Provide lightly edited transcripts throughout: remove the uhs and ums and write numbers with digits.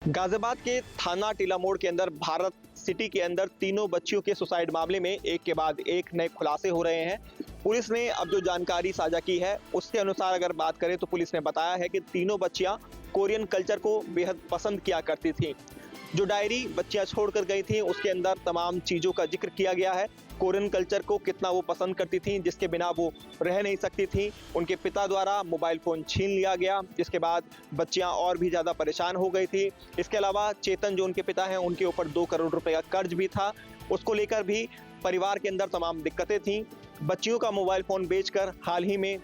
गाजियाबाद के थाना टीला मोड़ के अंदर भारत सिटी के अंदर तीनों बच्चियों के सुसाइड मामले में एक के बाद एक नए खुलासे हो रहे हैं। पुलिस ने अब जो जानकारी साझा की है उसके अनुसार अगर बात करें तो पुलिस ने बताया है कि तीनों बच्चियां कोरियन कल्चर को बेहद पसंद किया करती थीं। जो डायरी बच्चियां छोड़कर गई थीं उसके अंदर तमाम चीज़ों का जिक्र किया गया है। कोरियन कल्चर को कितना वो पसंद करती थीं, जिसके बिना वो रह नहीं सकती थीं। उनके पिता द्वारा मोबाइल फ़ोन छीन लिया गया, जिसके बाद बच्चियां और भी ज़्यादा परेशान हो गई थी। इसके अलावा चेतन जो उनके पिता हैं उनके ऊपर 2 करोड़ रुपए का कर्ज भी था। उसको लेकर भी परिवार के अंदर तमाम दिक्कतें थीं। बच्चियों का मोबाइल फ़ोन बेचकर हाल ही में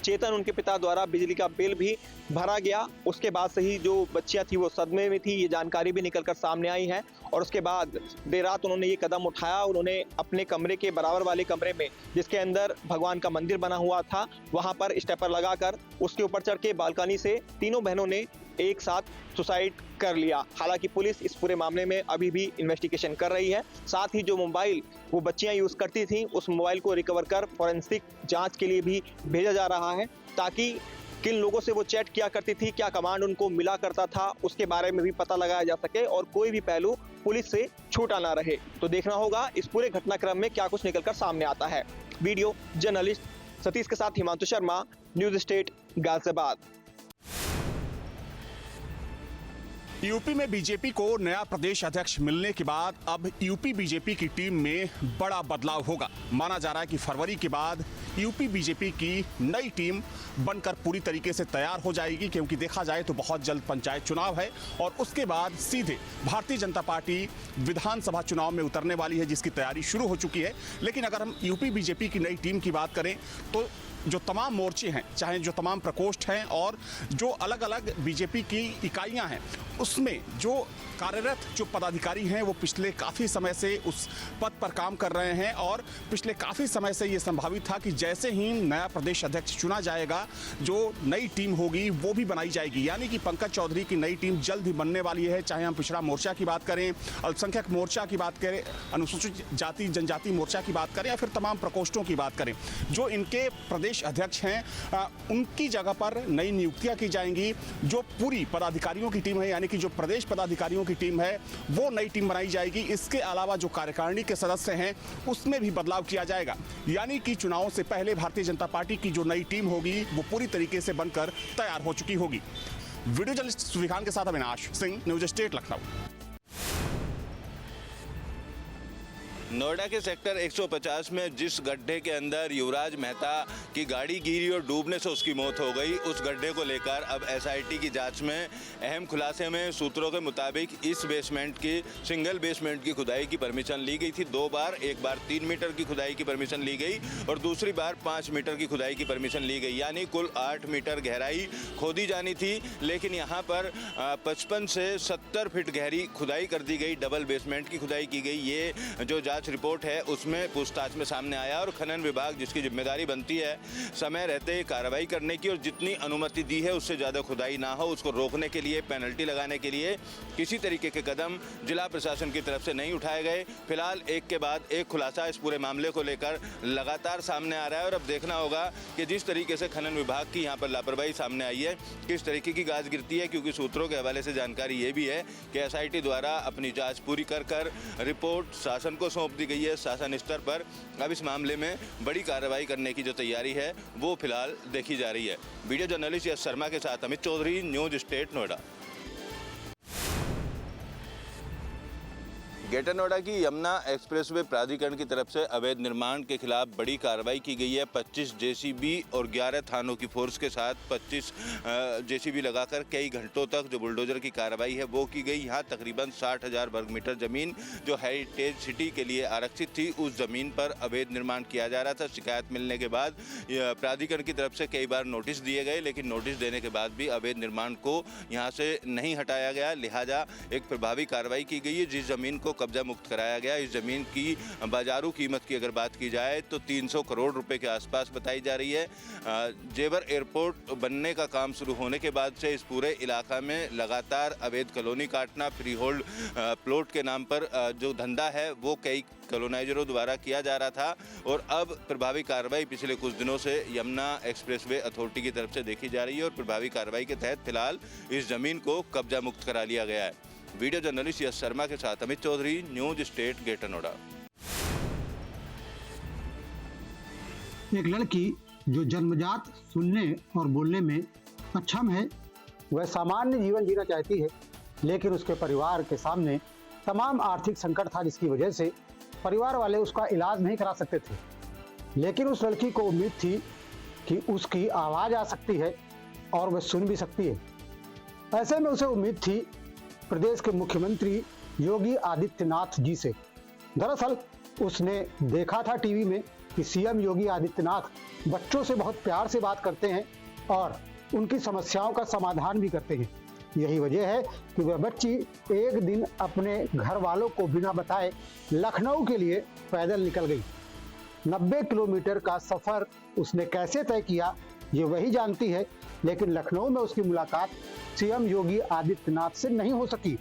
चेतन उनके पिता द्वारा बिजली का बिल भी भरा गया। उसके बाद से ही जो बच्चियां थी वो सदमे में थी, ये जानकारी भी निकलकर सामने आई है। और उसके बाद देर रात उन्होंने ये कदम उठाया। उन्होंने अपने कमरे के बराबर वाले कमरे में, जिसके अंदर भगवान का मंदिर बना हुआ था, वहां पर स्टेपर लगाकर उसके ऊपर चढ़ के बालकनी से तीनों बहनों ने एक साथ सुसाइड कर लिया। हालांकि पुलिस इस पूरे मामले में अभी भी इन्वेस्टिगेशन कर रही है। साथ ही जो मोबाइल वो बच्चियां यूज करती थीं उस मोबाइल को रिकवर कर फॉरेंसिक जांच के लिए भी भेजा जा रहा है, ताकि किन लोगों से वो चैट किया करती थी, क्या कमांड उनको मिला करता था, उसके बारे में भी पता लगाया जा सके और कोई भी पहलू पुलिस से छूटा ना रहे। तो देखना होगा इस पूरे घटनाक्रम में क्या कुछ निकलकर सामने आता है। वीडियो जर्नलिस्ट सतीश के साथ Himanshu Sharma, news state Ghaziabad. UP में बीजेपी को नया प्रदेश अध्यक्ष मिलने के बाद अब यूपी बीजेपी की टीम में बड़ा बदलाव होगा। माना जा रहा है कि फरवरी के बाद यूपी बीजेपी की नई टीम बनकर पूरी तरीके से तैयार हो जाएगी, क्योंकि देखा जाए तो बहुत जल्द पंचायत चुनाव है और उसके बाद सीधे भारतीय जनता पार्टी विधानसभा चुनाव में उतरने वाली है, जिसकी तैयारी शुरू हो चुकी है। लेकिन अगर हम यूपी बीजेपी की नई टीम की बात करें तो जो तमाम मोर्चे हैं, चाहे जो तमाम प्रकोष्ठ हैं और जो अलग अलग बीजेपी की इकाइयां हैं, उसमें जो कार्यरत जो पदाधिकारी हैं वो पिछले काफ़ी समय से उस पद पर काम कर रहे हैं और पिछले काफ़ी समय से ये संभावित था कि जैसे ही नया प्रदेश अध्यक्ष चुना जाएगा, जो नई टीम होगी वो भी बनाई जाएगी। यानी कि पंकज चौधरी की नई टीम जल्द ही बनने वाली है। चाहे हम पिछड़ा मोर्चा की बात करें, अल्पसंख्यक मोर्चा की बात करें, अनुसूचित जाति जनजाति मोर्चा की बात करें या फिर तमाम प्रकोष्ठों की बात करें, जो इनके प्रदेश अध्यक्ष हैं उनकी जगह पर नई नियुक्तियाँ की जाएंगी। जो पूरी पदाधिकारियों की टीम है, यानी कि जो प्रदेश पदाधिकारियों की टीम है, वो नई टीम बनाई जाएगी। इसके अलावा जो कार्यकारिणी के सदस्य हैं उसमें भी बदलाव किया जाएगा। यानी कि चुनावों से पहले भारतीय जनता पार्टी की जो नई टीम होगी वो पूरी तरीके से बनकर तैयार हो चुकी होगी। वीडियो जर्नलिस्ट सुविखान के साथ अविनाश सिंह, न्यूज स्टेट लखनऊ। नोएडा के सेक्टर 150 में जिस गड्ढे के अंदर युवराज मेहता की गाड़ी गिरी और डूबने से उसकी मौत हो गई, उस गड्ढे को लेकर अब एसआईटी की जांच में अहम खुलासे में सूत्रों के मुताबिक इस बेसमेंट की सिंगल बेसमेंट की खुदाई की परमिशन ली गई थी 2 बार। एक बार 3 मीटर की खुदाई की परमिशन ली गई और दूसरी बार 5 मीटर की खुदाई की परमिशन ली गई, यानी कुल 8 मीटर गहराई खोदी जानी थी। लेकिन यहाँ पर 55 से 70 फीट गहरी खुदाई कर दी गई, डबल बेसमेंट की खुदाई की गई। ये जो जांच रिपोर्ट है उसमें पूछताछ में सामने आया और खनन विभाग, जिसकी जिम्मेदारी बनती है समय रहते कार्रवाई करने की और जितनी अनुमति दी है उससे ज़्यादा खुदाई ना हो उसको रोकने के लिए, पेनल्टी लगाने के लिए किसी तरीके के कदम जिला प्रशासन की तरफ से नहीं उठाए गए। फिलहाल एक के बाद एक खुलासा इस पूरे मामले को लेकर लगातार सामने आ रहा है और अब देखना होगा कि जिस तरीके से खनन विभाग की यहाँ पर लापरवाही सामने आई है, किस तरीके की गाज गिरती है। क्योंकि सूत्रों के हवाले से जानकारी ये भी है कि एसआईटी द्वारा अपनी जाँच पूरी कर रिपोर्ट शासन को सौंप दी गई है। शासन स्तर पर अब इस मामले में बड़ी कार्रवाई करने की जो तैयारी है वो फिलहाल देखी जा रही है। वीडियो जर्नलिस्ट यश शर्मा के साथ Amit Chaudhary, news state Noida. Greater Noida की यमुना एक्सप्रेसवे प्राधिकरण की तरफ से अवैध निर्माण के खिलाफ बड़ी कार्रवाई की गई है। 25 जेसीबी और 11 थानों की फोर्स के साथ 25 जेसीबी लगाकर कई घंटों तक जो बुलडोजर की कार्रवाई है वो की गई। यहाँ तकरीबन 60,000 वर्ग मीटर ज़मीन जो हेरिटेज सिटी के लिए आरक्षित थी, उस ज़मीन पर अवैध निर्माण किया जा रहा था। शिकायत मिलने के बाद प्राधिकरण की तरफ से कई बार नोटिस दिए गए, लेकिन नोटिस देने के बाद भी अवैध निर्माण को यहाँ से नहीं हटाया गया। लिहाजा एक प्रभावी कार्रवाई की गई है। जिस ज़मीन को कब्जा मुक्त कराया गया। इस ज़मीन की बाजारू कीमत की अगर बात की जाए तो 300 करोड़ रुपए के आसपास बताई जा रही है। जेवर एयरपोर्ट बनने का काम शुरू होने के बाद से इस पूरे इलाका में लगातार अवैध कॉलोनी काटना, फ्री होल्ड प्लॉट के नाम पर जो धंधा है वो कई कॉलोनाइजरों द्वारा किया जा रहा था और अब प्रभावी कार्रवाई पिछले कुछ दिनों से यमुना एक्सप्रेसवे अथॉरिटी की तरफ से देखी जा रही है और प्रभावी कार्रवाई के तहत फिलहाल इस जमीन को कब्जा मुक्त करा लिया गया है। वीडियो जर्नलिस्ट यश शर्मा के साथ Amit Chaudhary, news state, greater Noida. एक लड़की जो जन्मजात सुनने और बोलने में अक्षम है, वह सामान्य जीवन जीना चाहती है, लेकिन उसके परिवार के सामने तमाम आर्थिक संकट था, जिसकी वजह से परिवार वाले उसका इलाज नहीं करा सकते थे। लेकिन उस लड़की को उम्मीद थी कि उसकी आवाज़ आ सकती है और वह सुन भी सकती है। ऐसे में उसे उम्मीद थी प्रदेश के मुख्यमंत्री योगी आदित्यनाथ जी से। दरअसल उसने देखा था टीवी में कि सीएम योगी आदित्यनाथ बच्चों से बहुत प्यार से बात करते हैं और उनकी समस्याओं का समाधान भी करते हैं। यही वजह है कि वह बच्ची एक दिन अपने घर वालों को बिना बताए लखनऊ के लिए पैदल निकल गई। 90 किलोमीटर का सफ़र उसने कैसे तय किया ये वही जानती है, लेकिन लखनऊ में उसकी मुलाकात सीएम योगी आदित्यनाथ से नहीं हो सकी।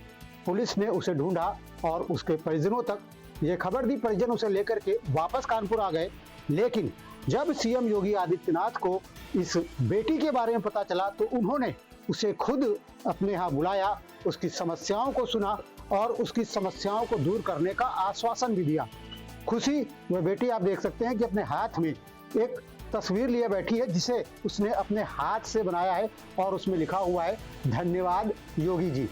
पुलिस ने उसे ढूंढा और उसके परिजनों तक ये खबर दी। परिजन उसे लेकर के वापस कानपुर आ गए, लेकिन जब सीएम योगी आदित्यनाथ को इस बेटी के बारे में पता चला तो उन्होंने उसे खुद अपने यहाँ बुलाया, उसकी समस्याओं को सुना और उसकी समस्याओं को दूर करने का आश्वासन भी दिया। खुशी वह बेटी आप देख सकते हैं कि अपने हाथ में एक तस्वीर लिए बैठी है, जिसे उसने अपने हाथ से बनाया है और उसमें लिखा हुआ है धन्यवाद योगी जी।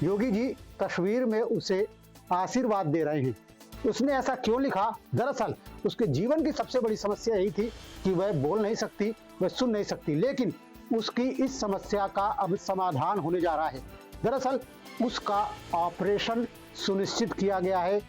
योगी जी तस्वीर में उसे आशीर्वाद दे रहे हैं। उसने ऐसा क्यों लिखा? दरअसल उसके जीवन की सबसे बड़ी समस्या यही थी कि वह बोल नहीं सकती, वह सुन नहीं सकती, लेकिन उसकी इस समस्या का अब समाधान होने जा रहा है। दरअसल उसका ऑपरेशन सुनिश्चित किया गया है।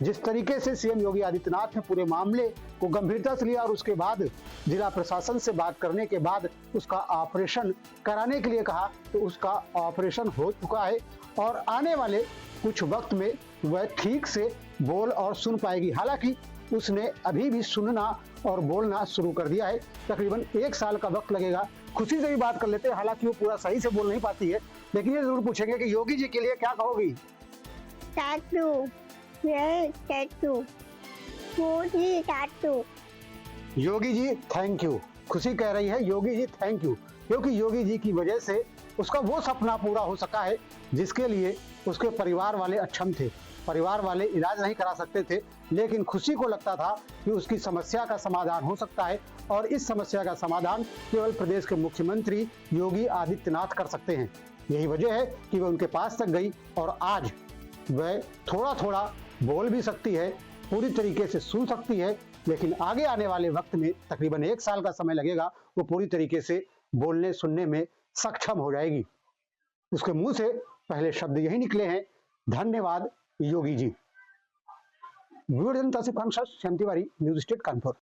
जिस तरीके से सीएम योगी आदित्यनाथ ने पूरे मामले को गंभीरता से लिया और उसके बाद जिला प्रशासन से बात करने के बाद उसका ऑपरेशन कराने के लिए कहा, तो उसका ऑपरेशन हो चुका है और आने वाले कुछ वक्त में वह ठीक से बोल और सुन पाएगी। हालांकि उसने अभी भी सुनना और बोलना शुरू कर दिया है। तकरीबन 1 साल का वक्त लगेगा। खुशी से भी बात कर लेते हैं, हालांकि वो पूरा सही से बोल नहीं पाती है, लेकिन ये जरूर पूछेंगे कि योगी जी के लिए क्या कहोगी? Tattoo, tattoo, tattoo. Yogi ji thank you. Khushi कह रही है योगी जी थैंक यू, क्योंकि योगी जी की वजह से उसका वो सपना पूरा हो सका है जिसके लिए उसके परिवार वाले अक्षम थे। परिवार वाले इलाज नहीं करा सकते थे, लेकिन खुशी को लगता था कि उसकी समस्या का समाधान हो सकता है और इस समस्या का समाधान केवल प्रदेश के मुख्यमंत्री योगी आदित्यनाथ कर सकते हैं। यही वजह है कि वह उनके पास तक गई और आज वह थोड़ा थोड़ा बोल भी सकती है, पूरी तरीके से सुन सकती है, लेकिन आगे आने वाले वक्त में तकरीबन 1 साल का समय लगेगा, वो पूरी तरीके से बोलने सुनने में सक्षम हो जाएगी। उसके मुंह से पहले शब्द यही निकले हैं, धन्यवाद योगी जी। वीडियो जनता से श्याम तिवारी, न्यूज स्टेट कानपुर।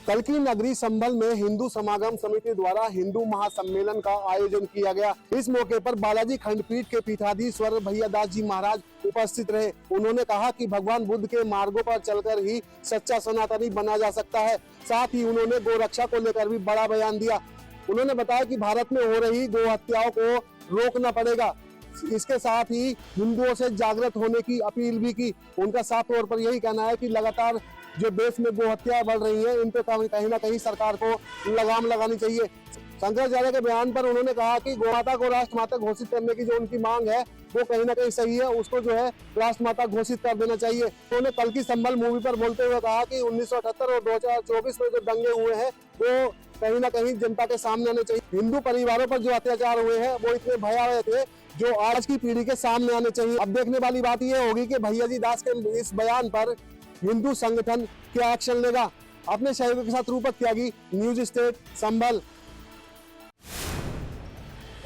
कल की नगरी संभल में हिंदू समागम समिति द्वारा हिंदू महासम्मेलन का आयोजन किया गया। इस मौके पर बालाजी खंडपीठ के पीठाधीश्वर भैयादास जी महाराज उपस्थित रहे। उन्होंने कहा कि भगवान बुद्ध के मार्गों पर चलकर ही सच्चा सनातनी बना जा सकता है। साथ ही उन्होंने गोरक्षा को लेकर भी बड़ा बयान दिया। उन्होंने बताया कि भारत में हो रही गो हत्याओं को रोकना पड़ेगा। इसके साथ ही हिंदुओं से जागृत होने की अपील भी की। उनका साफ तौर पर यही कहना है कि लगातार जो देश में गो हत्याएं बढ़ रही हैं, इन पे कहीं ना कहीं सरकार को लगाम लगानी चाहिए। शंकराचार्य के बयान पर उन्होंने कहा कि गौमाता को राष्ट्रमाता घोषित करने की जो उनकी मांग है वो कहीं ना कहीं सही है, उसको जो है राष्ट्रमाता घोषित कर देना चाहिए। उन्होंने कल की संभल मूवी पर बोलते हुए कहा कि 1978 और 2024 में जो दंगे हुए हैं वो कहीं ना कहीं जनता के सामने आने चाहिए। हिंदू परिवारों पर जो अत्याचार हुए हैं वो इतने भयावह थे जो आज की पीढ़ी के सामने आने चाहिए। अब देखने वाली बात यह होगी कि भैया जी दास के इस बयान पर हिंदू संगठन क्या एक्शन लेगा। अपने सहयोगियों के साथ रूपक त्यागी, न्यूज स्टेट संभल।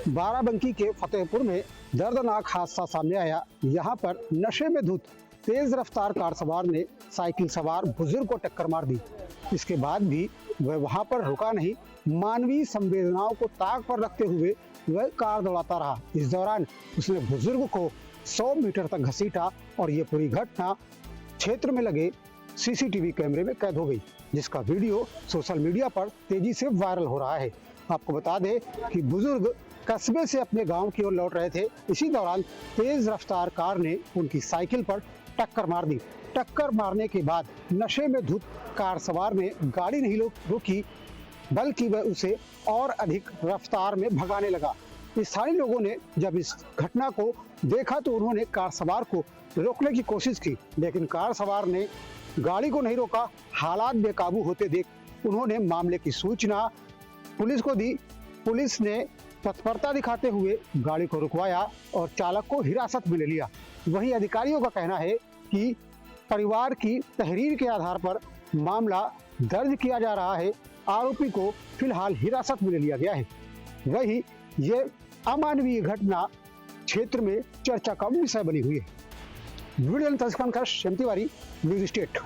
बाराबंकी के फतेहपुर में दर्दनाक हादसा सामने आया। यहाँ पर नशे में धुत तेज रफ्तार कार सवार ने साइकिल सवार बुजुर्ग को टक्कर मार दी। इसके बाद भी वह वहां पर रुका नहीं, मानवीय संवेदनाओं को ताक पर रखते हुए वह कार दौड़ाता रहा। इस दौरान उसने बुजुर्ग को 100 मीटर तक घसीटा और ये पूरी घटना क्षेत्र में लगे सीसीटीवी कैमरे में कैद हो गई, जिसका वीडियो सोशल मीडिया पर तेजी से वायरल हो रहा है। आपको बता दें कि बुजुर्ग कस्बे से अपने गांव की ओर लौट रहे थे। इसी दौरान तेज रफ्तार कार ने उनकी साइकिल पर टक्कर मार दी। टक्कर मारने के बाद नशे में धुत कार सवार ने गाड़ी नहीं रोकी, बल्कि वह उसे और अधिक रफ्तार में भगाने लगा। स्थानीय लोगों ने जब इस घटना को देखा तो उन्होंने कार सवार को रोकने की कोशिश की, लेकिन कार सवार ने गाड़ी को नहीं रोका। हालात बेकाबू होते देख उन्होंने मामले की सूचना पुलिस को दी। पुलिस ने तत्परता दिखाते हुए गाड़ी को रुकवाया और चालक को हिरासत में ले लिया। वहीं अधिकारियों का कहना है कि परिवार की तहरीर के आधार पर मामला दर्ज किया जा रहा है। आरोपी को फिलहाल हिरासत में ले लिया गया है। वहीं ये अमानवीय घटना क्षेत्र में चर्चा का विषय बनी हुई है। वीडियो तस्कन का श्याम तिवारी, न्यूज स्टेट।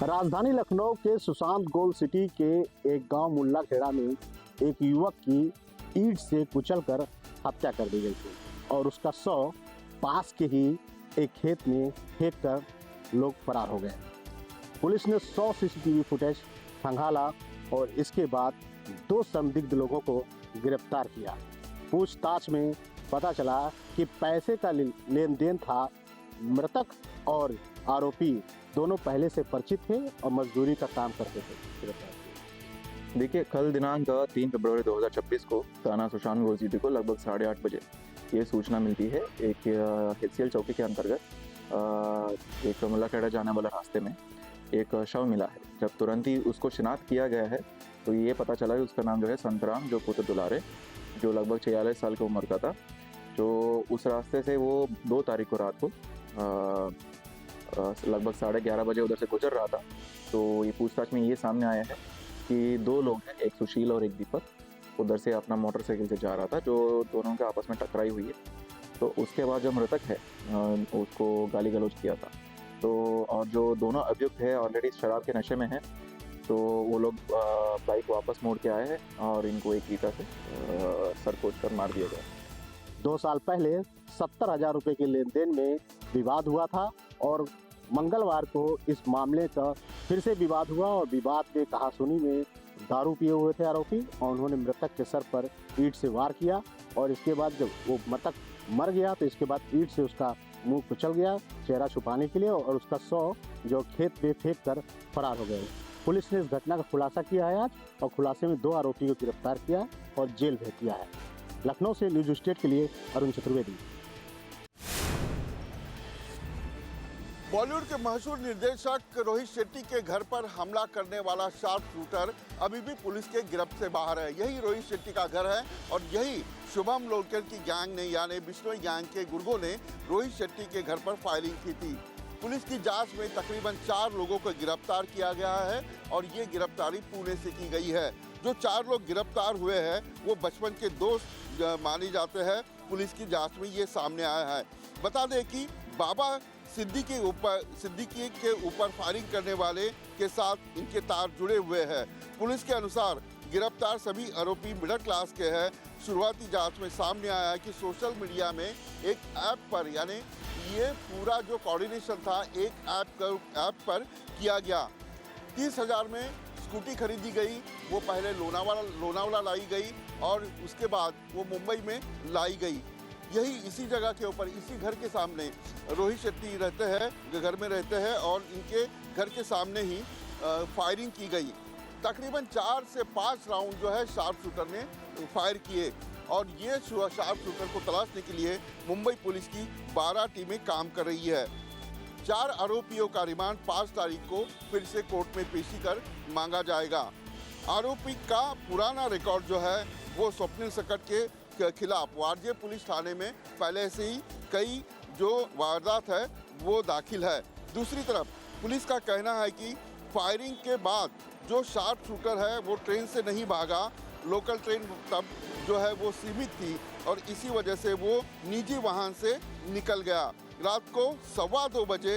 राजधानी लखनऊ के सुशांत गोल्ड सिटी के एक गांव मुल्ला खेड़ा में एक युवक की ईंट से कुचलकर हत्या कर दी गई थी और उसका शव पास के ही एक खेत में फेंक कर लोग फरार हो गए। पुलिस ने 100 सीसीटीवी फुटेज खंगाला और इसके बाद 2 संदिग्ध लोगों को गिरफ्तार किया। पूछताछ में पता चला कि पैसे का लेन देन था। मृतक और आरोपी दोनों पहले से परिचित थे और मजदूरी का काम करते थे। देखिए, कल दिनांक 3 फरवरी 2026 को थाना सुशांत गोल्ड सिटी को लगभग 8:30 बजे ये सूचना मिलती है। एक HCL चौकी के अंतर्गत एक मुल्लाखेड़ा जाने वाला रास्ते में एक शव मिला है। जब तुरंत ही उसको शिनाख्त किया गया है तो ये पता चला कि उसका नाम जो है संतराम जो पुत्र दुलारे, जो लगभग 46 साल की उम्र का था, जो उस रास्ते से वो 2 तारीख को रात को लगभग 11:30 बजे उधर से गुजर रहा था। तो ये पूछताछ में ये सामने आया है कि 2 लोग हैं, एक सुशील और एक दीपक, उधर से अपना मोटरसाइकिल से जा रहा था, जो दोनों के आपस में टकराई हुई है। तो उसके बाद जो मृतक है उसको गाली गलौज किया था। तो और जो दोनों अभियुक्त है ऑलरेडी शराब के नशे में है, तो वो लोग बाइक वापस मोड़ के आए हैं और इनको एक ईंटा से सर कोच कर मार दिया गया। 2 साल पहले 70,000 रुपये के लेन देन में विवाद हुआ था और मंगलवार को इस मामले का फिर से विवाद हुआ और विवाद के कहासुनी में दारू पिए हुए थे आरोपी और उन्होंने मृतक के सर पर ईंट से वार किया और इसके बाद जब वो मृतक मर गया तो इसके बाद ईंट से उसका मुंह कुचल गया चेहरा छुपाने के लिए और उसका शव जो खेत में फेंक कर फरार हो गए। पुलिस ने इस घटना का खुलासा किया है आज और खुलासे में 2 आरोपी को गिरफ्तार किया और जेल भेज दिया है। लखनऊ से न्यूज स्टेट के लिए अरुण चतुर्वेदी। बॉलीवुड के मशहूर निर्देशक रोहित शेट्टी के घर पर हमला करने वाला शार्प शूटर अभी भी पुलिस के गिरफ्त से बाहर है। यही रोहित शेट्टी का घर है और यही शुभम लोलकर की गैंग ने यानी बिश्नोई गैंग के गुर्गों ने रोहित शेट्टी के घर पर फायरिंग की थी। पुलिस की जांच में तकरीबन 4 लोगों को गिरफ्तार किया गया है और ये गिरफ्तारी पुणे से की गई है। जो 4 लोग गिरफ्तार हुए हैं वो बचपन के दोस्त माने जाते हैं। पुलिस की जांच में ये सामने आया है। बता दें कि बाबा सिद्दीकी के ऊपर फायरिंग करने वाले के साथ इनके तार जुड़े हुए हैं। पुलिस के अनुसार गिरफ्तार सभी आरोपी मिडिल क्लास के हैं। शुरुआती जांच में सामने आया है कि सोशल मीडिया में एक ऐप पर यानी ये पूरा जो कोऑर्डिनेशन था एक ऐप पर किया गया। 30,000 में स्कूटी खरीदी गई, वो पहले लोनावाला लाई गई और उसके बाद वो मुंबई में लाई गई। यही इसी जगह के ऊपर इसी घर के सामने रोहित शेट्टी रहते हैं, घर में रहते हैं और इनके घर के सामने ही फायरिंग की गई। तकरीबन 4 से 5 राउंड जो है शार्प शूटर ने फायर किए और ये शार्प शूटर को तलाशने के लिए मुंबई पुलिस की 12 टीमें काम कर रही है। 4 आरोपियों का रिमांड 5 तारीख को फिर से कोर्ट में पेशी कर मांगा जाएगा। आरोपी का पुराना रिकॉर्ड जो है वो स्वप्निल सकट के खिलाफ वारजे पुलिस थाने में पहले से ही कई जो वारदात है वो दाखिल है। दूसरी तरफ पुलिस का कहना है कि फायरिंग के बाद जो शार्प शूटर है वो ट्रेन से नहीं भागा, लोकल ट्रेन तब जो है वो सीमित थी और इसी वजह से वो निजी वाहन से निकल गया। रात को 2:15 बजे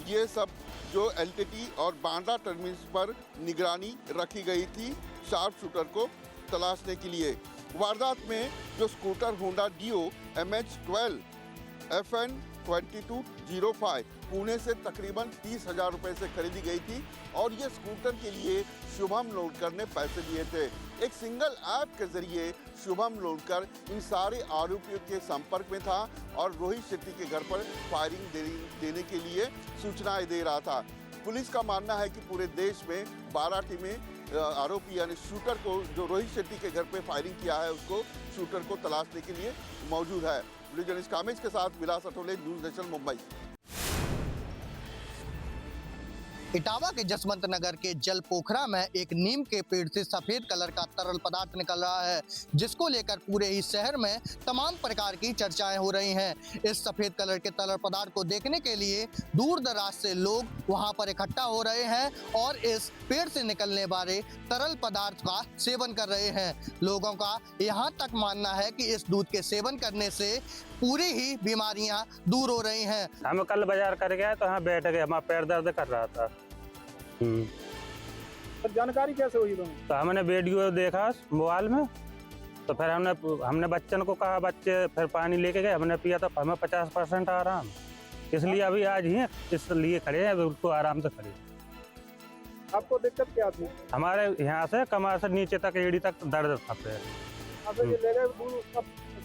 ये सब जो एलटीटी और बांद्रा टर्मिनस पर निगरानी रखी गई थी शार्प शूटर को तलाशने के लिए। वारदात में जो scooter Honda Dio MH12 FN 2205 Pune से तकरीबन 30,000 रुपए से खरीदी गई थी और ये स्कूटर के लिए शुभम लोडकर ने पैसे दिए थे। एक सिंगल ऐप के जरिए शुभम लोडकर इन सारे आरोपियों के संपर्क में था और रोहित शेट्टी के घर पर फायरिंग देने के लिए सूचनाएं दे रहा था। पुलिस का मानना है कि पूरे देश में 12 टीमें आरोपी यानी शूटर को, जो रोहित शेट्टी के घर पे फायरिंग किया है, उसको शूटर को तलाशने के लिए मौजूद है। वीडियो जर्नलिस्ट कामेश के साथ विलास अटोले, न्यूज़ नेशन, मुंबई। इटावा के जसवंत नगर के जल पोखरा में एक नीम के पेड़ से सफेद कलर का तरल पदार्थ निकल रहा है, जिसको लेकर पूरे ही शहर में तमाम प्रकार की चर्चाएं हो रही हैं। इस सफेद कलर के तरल पदार्थ को देखने के लिए दूर दराज से लोग वहां पर इकट्ठा हो रहे हैं और इस पेड़ से निकलने वाले तरल पदार्थ का सेवन कर रहे हैं। लोगों का यहाँ तक मानना है कि इस दूध के सेवन करने से पूरी ही बीमारियां दूर हो रही हैं। हम कल बाजार कर गए तो यहाँ बैठ गए, हमारा पैर दर्द कर रहा था। तो जानकारी कैसे हुई तुम्हें? तो हमने वीडियो देखा मोबाइल में, तो फिर हमने बच्चन को कहा, बच्चे फिर पानी लेके गए, हमने पिया तो हमें 50% आराम, इसलिए अभी आज ही इसलिए खड़े हैं, बिल्कुल आराम से खड़े। आपको दिक्कत क्या थी? हमारे यहाँ से कमर से नीचे तक, एड़ी तक दर्द था पैर।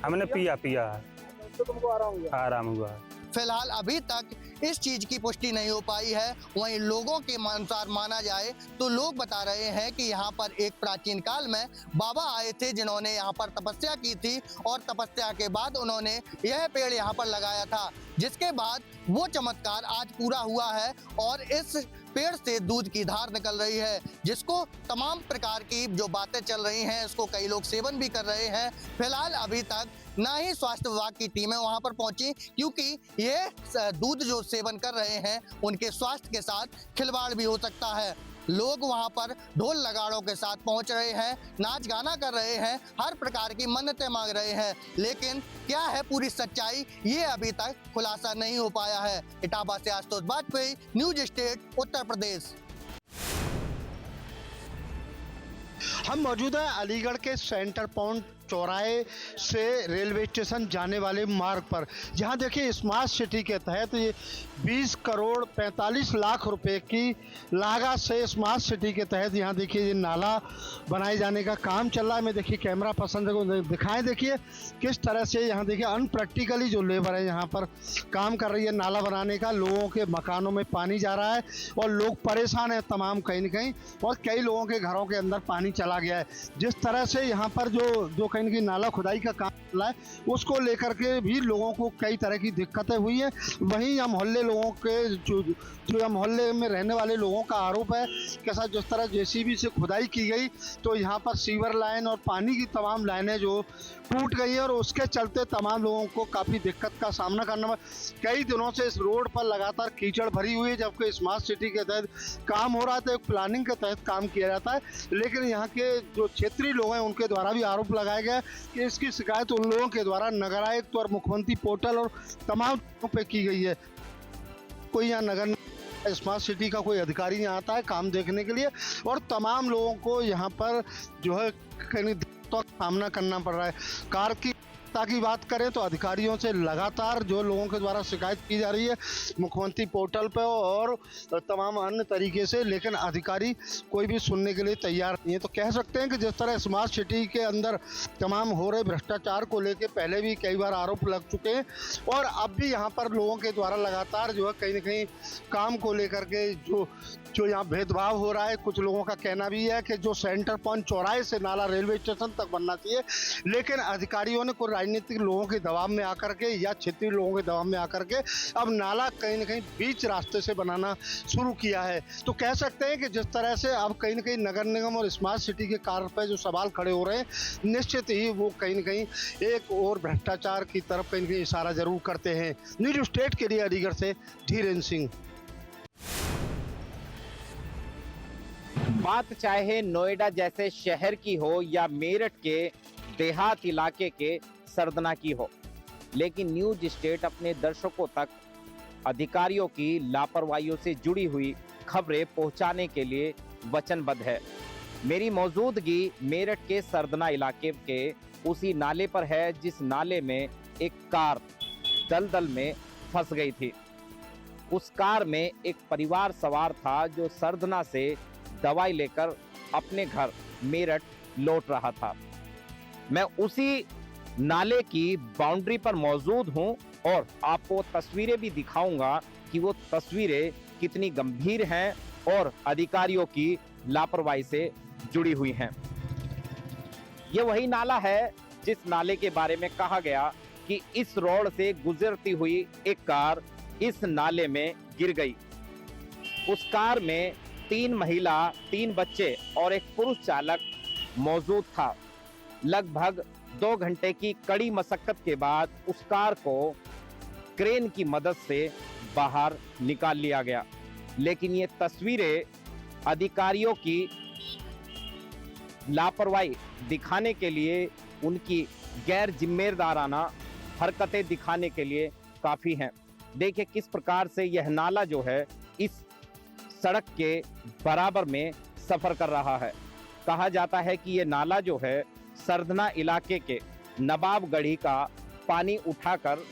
हमने पिया है तो तुमको आराम हुआ? फिलहाल अभी तक इस चीज की पुष्टि नहीं हो पाई है। वहीं लोगों के अनुसार माना जाए तो लोग बता रहे हैं कि यहाँ पर एक प्राचीन काल में बाबा आए थे, जिन्होंने यहाँ पर तपस्या की थी और तपस्या के बाद उन्होंने यह पेड़ यहाँ पर लगाया था, जिसके बाद वो चमत्कार आज पूरा हुआ है और इस पेड़ से दूध की धार निकल रही है, जिसको तमाम प्रकार की जो बातें चल रही हैं, इसको कई लोग सेवन भी कर रहे हैं। फिलहाल अभी तक ना ही स्वास्थ्य विभाग की टीमें वहां पर पहुंची, क्योंकि ये दूध जो सेवन कर रहे हैं उनके स्वास्थ्य के साथ खिलवाड़ भी हो सकता है। लोग वहां पर ढोल नगाड़ों के साथ पहुंच रहे हैं, नाच गाना कर रहे हैं, हर प्रकार की मन्नतें मांग रहे हैं, लेकिन क्या है पूरी सच्चाई, ये अभी तक खुलासा नहीं हो पाया है। इटावा से आशुतोष वाजपेयी, न्यूज स्टेट, उत्तर प्रदेश। हम मौजूद हैं अलीगढ़ के सेंटर पॉइंट चौराहे से रेलवे स्टेशन जाने वाले मार्ग पर, जहां देखिए स्मार्ट सिटी के तहत ये 20 करोड़ 45 लाख रुपए की लागत से स्मार्ट सिटी के तहत यहाँ देखिए ये नाला बनाए जाने का काम चल रहा है। मैं देखिए कैमरा पर्सन को दिखाएं, देखिए किस तरह से यहाँ देखिए अनप्रैक्टिकली जो लेबर है यहाँ पर काम कर रही है नाला बनाने का। लोगों के मकानों में पानी जा रहा है और लोग परेशान हैं तमाम कहीं न कहीं, और कई लोगों के घरों के अंदर पानी चला गया है। जिस तरह से यहाँ पर जो कहीं न कहीं नाला खुदाई का काम चल रहा है, उसको लेकर के भी लोगों को कई तरह की दिक्कतें हुई हैं। वहीं यहाँ मोहल्ले लोगों के जो मोहल्ले में रहने वाले लोगों का आरोप है कि सर जिस तरह JCB से खुदाई की गई तो यहाँ पर सीवर लाइन और पानी की तमाम लाइनें जो टूट गई है और उसके चलते तमाम लोगों को काफ़ी दिक्कत का सामना करना पड़ा। कई दिनों से इस रोड पर लगातार कीचड़ भरी हुई है, जबकि स्मार्ट सिटी के तहत काम हो रहा था, एक प्लानिंग के तहत काम किया जाता है, लेकिन यहाँ के जो क्षेत्रीय लोग हैं उनके द्वारा भी आरोप लगाया गया कि इसकी शिकायत उन लोगों के द्वारा नगर आयुक्त और मुख्यमंत्री पोर्टल और तमाम पे की गई है। कोई यहाँ नगर स्मार्ट सिटी का कोई अधिकारी यहाँ आता है काम देखने के लिए, और तमाम लोगों को यहाँ पर जो है कहीं तो सामना करना पड़ रहा है। कार की बात करें तो अधिकारियों से लगातार जो लोगों के द्वारा शिकायत की जा रही है मुख्यमंत्री पोर्टल पर और तमाम अन्य तरीके से, लेकिन अधिकारी कोई भी सुनने के लिए तैयार नहीं है। तो कह सकते हैं कि जिस तरह स्मार्ट सिटी के अंदर तमाम हो रहे भ्रष्टाचार को लेकर पहले भी कई बार आरोप लग चुके हैं, और अब भी यहाँ पर लोगों के द्वारा लगातार जो है कहीं न कहीं काम को लेकर के जो यहाँ भेदभाव हो रहा है। कुछ लोगों का कहना भी है कि जो सेंटर पॉइंट चौराहे से नाला रेलवे स्टेशन तक बनना चाहिए, लेकिन अधिकारियों ने कुछ राजनीतिक लोगों के दबाव में आकर के या क्षेत्रीय लोगों के दबाव में आकर के अब नाला कहीं न कहीं बीच रास्ते से बनाना शुरू किया है। तो कह सकते हैं कि जिस तरह से अब कहीं न कहीं नगर निगम और स्मार्ट सिटी के कार्य पर जो सवाल खड़े हो रहे हैं, निश्चित ही वो कहीं न कहीं एक और भ्रष्टाचार की तरफ कहीं न कहीं इशारा जरूर करते हैं। न्यूज स्टेट के लिए अलीगढ़ से धीरेन्द्र सिंह। बात चाहे नोएडा जैसे शहर की हो या मेरठ के देहात इलाके के सरदना की हो, लेकिन न्यूज स्टेट अपने दर्शकों तक अधिकारियों की लापरवाहियों से जुड़ी हुई खबरें पहुंचाने के लिए वचनबद्ध है। मेरी मौजूदगी मेरठ के सरदना इलाके के उसी नाले पर है जिस नाले में एक कार दलदल में फंस गई थी। उस कार में एक परिवार सवार था जो सरदना से दवाई लेकर अपने घर मेरठ लौट रहा था। मैं उसी नाले की बाउंड्री पर मौजूद हूं और आपको तस्वीरें भी दिखाऊंगा कि वो तस्वीरें कितनी गंभीर हैं और अधिकारियों की लापरवाही से जुड़ी हुई हैं। ये वही नाला है जिस नाले के बारे में कहा गया कि इस रोड से गुजरती हुई एक कार इस नाले में गिर गई। उस कार में 3 महिला, 3 बच्चे और एक पुरुष चालक मौजूद था। लगभग 2 घंटे की कड़ी मशक्कत के बाद उस कार को क्रेन की मदद से बाहर निकाल लिया गया। लेकिन ये तस्वीरें अधिकारियों की लापरवाही दिखाने के लिए, उनकी गैर जिम्मेदाराना हरकतें दिखाने के लिए काफी हैं। देखिए किस प्रकार से यह नाला जो है इस सड़क के बराबर में सफर कर रहा है। कहा जाता है कि यह नाला जो है सरदना इलाके के नवाबगढ़ी का पानी उठाकर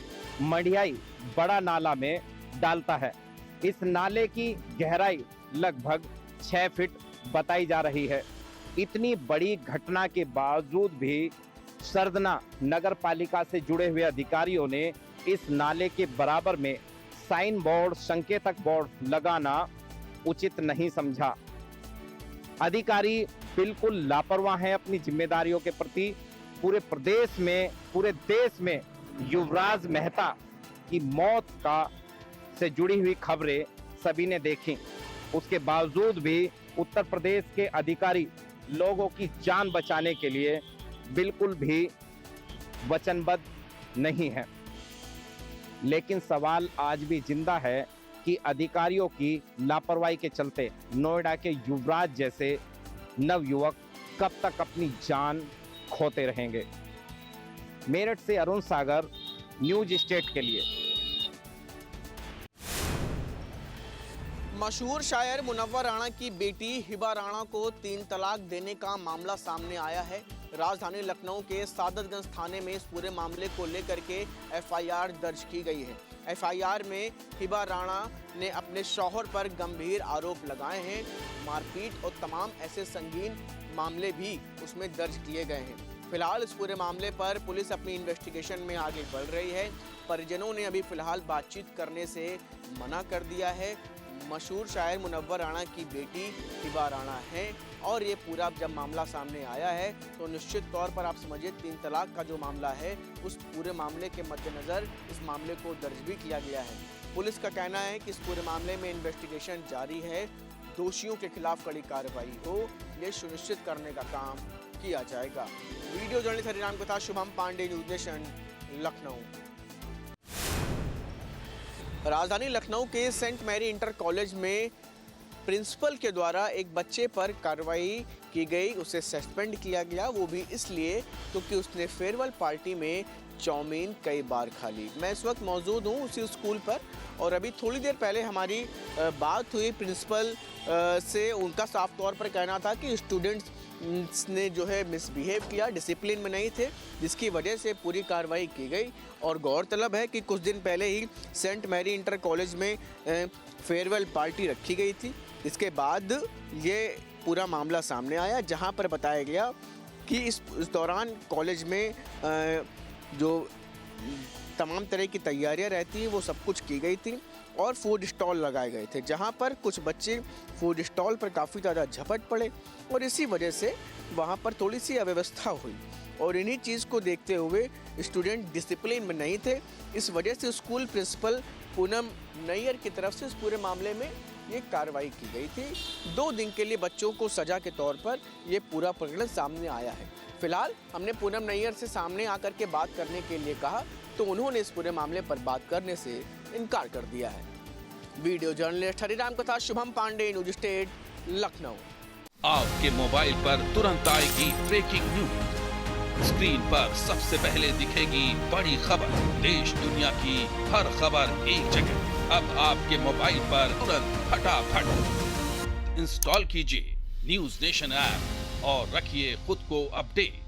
मढ़ियाई बड़ा नाला में डालता है। इस नाले की गहराई लगभग 6 फीट बताई जा रही है। इतनी बड़ी घटना के बावजूद भी सरदना नगर पालिका से जुड़े हुए अधिकारियों ने इस नाले के बराबर में साइन बोर्ड, संकेतक बोर्ड लगाना उचित नहीं समझा। अधिकारी बिल्कुल लापरवाह हैं अपनी जिम्मेदारियों के प्रति। पूरे प्रदेश में, पूरे देश में युवराज मेहता की मौत का से जुड़ी हुई खबरें सभी ने देखी। उसके बावजूद भी उत्तर प्रदेश के अधिकारी लोगों की जान बचाने के लिए बिल्कुल भी वचनबद्ध नहीं है। लेकिन सवाल आज भी जिंदा है कि अधिकारियों की लापरवाही के चलते नोएडा के युवराज जैसे नवयुवक कब तक अपनी जान खोते रहेंगे। मेरठ से अरुण सागर, न्यूज स्टेट के लिए। मशहूर शायर मुनव्वर राणा की बेटी हिबा राणा को 3 तलाक देने का मामला सामने आया है। राजधानी लखनऊ के सादतगंज थाने में इस पूरे मामले को लेकर के एफआईआर दर्ज की गई है। एफआईआर में हिबा राणा ने अपने शौहर पर गंभीर आरोप लगाए हैं। मारपीट और तमाम ऐसे संगीन मामले भी उसमें दर्ज किए गए हैं। फिलहाल इस पूरे मामले पर पुलिस अपनी इन्वेस्टिगेशन में आगे बढ़ रही है। परिजनों ने अभी फिलहाल बातचीत करने से मना कर दिया है। मशहूर शायर मुनव्वर राणा की बेटी हिबा राणा है और ये पूरा जब मामला सामने आया है तो निश्चित तौर पर आप समझिए 3 तलाक का जो मामला है उस पूरे मामले के मद्देनज़र इस मामले को दर्ज भी किया गया है। पुलिस का कहना है कि इस पूरे मामले में इन्वेस्टिगेशन जारी है। दोषियों के खिलाफ कड़ी कार्रवाई हो, ये सुनिश्चित करने का काम किया जाएगा। वीडियो जर्नलिस्ट हरिराम के साथ शुभम पांडे, न्यूज नेशन, लखनऊ। राजधानी लखनऊ के सेंट मैरी इंटर कॉलेज में प्रिंसिपल के द्वारा एक बच्चे पर कार्रवाई की गई, उसे सस्पेंड किया गया, वो भी इसलिए क्योंकि उसने फेयरवेल पार्टी में चाउमीन कई बार खा ली। मैं इस वक्त मौजूद हूँ उसी स्कूल पर और अभी थोड़ी देर पहले हमारी बात हुई प्रिंसिपल से। उनका साफ तौर पर कहना था कि स्टूडेंट्स ने जो है मिसबिहेव किया, डिसिप्लिन में नहीं थे, जिसकी वजह से पूरी कार्रवाई की गई। और गौरतलब है कि कुछ दिन पहले ही सेंट मैरी इंटर कॉलेज में फेयरवेल पार्टी रखी गई थी। इसके बाद ये पूरा मामला सामने आया, जहां पर बताया गया कि इस दौरान कॉलेज में जो तमाम तरह की तैयारियां रहती हैं वो सब कुछ की गई थी और फूड स्टॉल लगाए गए थे, जहां पर कुछ बच्चे फूड स्टॉल पर काफ़ी ज़्यादा झपट पड़े और इसी वजह से वहां पर थोड़ी सी अव्यवस्था हुई। और इन्हीं चीज़ को देखते हुए स्टूडेंट डिसिप्लिन में नहीं थे। इस वजह से स्कूल प्रिंसिपल पूनम नैयर की तरफ से इस पूरे मामले में ये कार्रवाई की गई थी। 2 दिन के लिए बच्चों को सजा के तौर पर ये पूरा प्रकरण सामने आया है। फिलहाल हमने पूनम नैयर से सामने आकर के बात करने के लिए कहा तो उन्होंने इस पूरे मामले पर बात करने से इनकार कर दिया है। वीडियो जर्नलिस्ट हरिराम के साथ शुभम पांडे, न्यूज स्टेट, लखनऊ। आपके मोबाइल पर तुरंत आएगी ब्रेकिंग न्यूज, स्क्रीन पर सबसे पहले दिखेगी बड़ी खबर, देश दुनिया की हर खबर एक जगह। अब आपके मोबाइल पर तुरंत फटाफट इंस्टॉल कीजिए न्यूज़ नेशन ऐप और रखिए खुद को अपडेट।